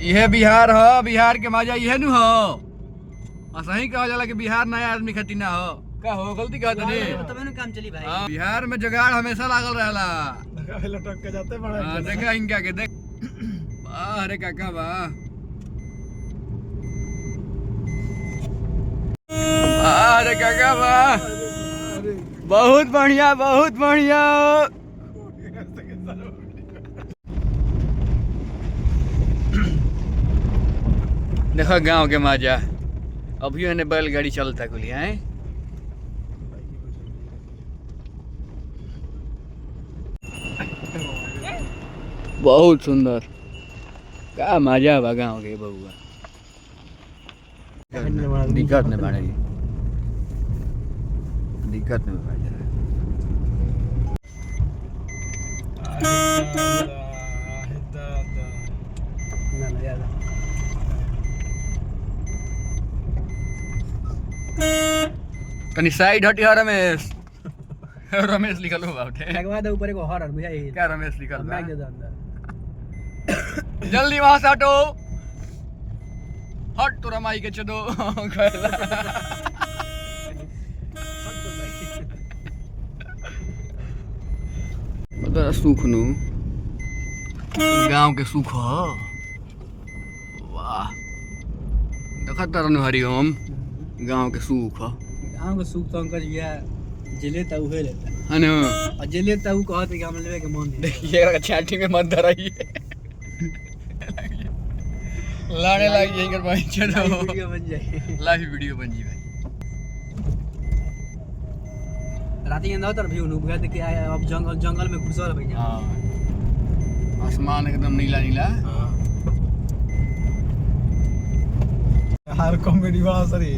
यह बिहार हो, बिहार के मजा यह नु हो। सही कहा जाला कि बिहार नया आदमी खातिर ना हो। का हो गलती कहत नहीं तब मैंने काम चली भाई। बिहार में जुगाड़ हमेशा लागल रहला। लटक के जाते बड़ा देखा इनका के देख। अरे काका वाह, अरे काका वाह, बहुत बढ़िया बहुत बढ़िया। देखो गांव के मजा अभी मैंने बैलगाड़ी चलता कुली है। बहुत सुंदर का मजा बा गाँव के बउआ। दिक्कत नहीं बाड़े, दिक्कत नहीं बाड़े। तनी साइड हटिया रमेश। रमेश लिखल हो बाटे। लगवा दे ऊपर एक हॉरर बुझाई। क्या रमेश लिखल बा? बैग दे दो अंदर। जल्दी वहां से हटो। हट तोरा माई के चदो। मतलब सुख नु गांव के सुख हो। वाह देखा तरन हरिओम गांव के सुख हो। गांव के सुख तो अंकल ये जिले ता उहे लेता है ना। और जिले ता उ कहत कि हम लेवे के मन नहीं। देखिए छाती में मत धराइए। लाने लग जाएंगे भाई। चलो वीडियो बन जाए। लाइव वीडियो बन जी भाई। रात के अंदर भी उन बुझाते कि अब जंगल में घुसल भैया। हाँ आसमान एकदम नीला नीला। हर कॉमेडी वाला सरी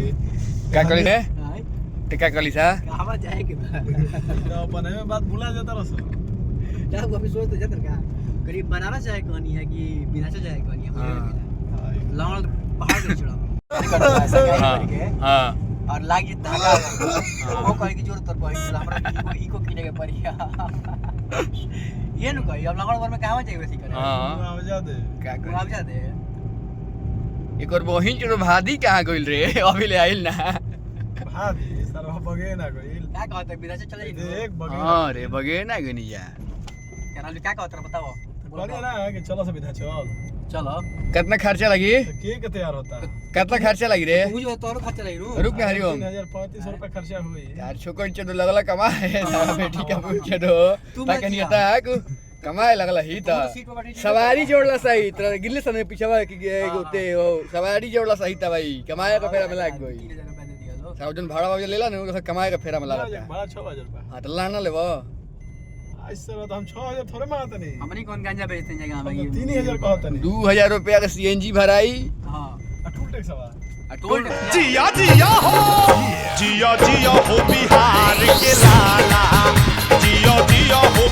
क्या करी रे? क्या करी सा? कहां जाए के तो अपन में बात भुला जाता रसो। क्या वो अभी सोच तो जातर का करीब बनाना चाहे कहानी है कि विनाशा चाहे कहानी है। लावण पहाड़ के चढ़ा। हाँ और लागी धागा वो कहे की जरूरत पड़ी चला हमरा इको किने के पड़ी। ये नु कही अब लावण भर में कहां जाए वैसी करे। हाँ आवाज दे क्या वो आप जा दे एक और बहिन के भादी कहाँ गइल रे? अभी ले आइल ना। भाभी सरवा बगे ना गइल। क्या कहते विनाशा चले देख बगे। हाँ रे बगे ना गनी जा। क्या नाम क्या कहते बताओ। बोलिए ना कि चलो सुविधा चल। चलो कितना खर्चा लगी? के तैयार होता है? कितना खर्चा लगी रे? मुझे तो और खर्चा लगी रू। रुक ना हरिओम 3500 रुपए खर्चा हुई। यार छोकन चदो लगला कमाए ना बेटी का पूछ चदो ताकि नहीं आता है को कमाए लगला ही ता सवारी जोड़ला सही तेरा गिल्ले समय पीछे कि गोते हो सवारी जोड़ला सही ता भाई कमाए का फेरा में लाग गई। 3000 रुपए दे दिया लो। साउजन भाड़ा वाला लेला ना तो कमाए का फेरा में लगा भाड़ा 6000 रुपए। हां तो लाना लेबो। इससे तो हम 6000 थोड़े मारते नहीं। हमनी कौन गांजा बेचते हैं जगह हम में। 3000 कहते नहीं। 2000 रुपया का सीएनजी भराई। हां टूल टैक्स हवा। टोल जिया जिया हो जिया जिया हो बिहार के लाला जिया जिया हो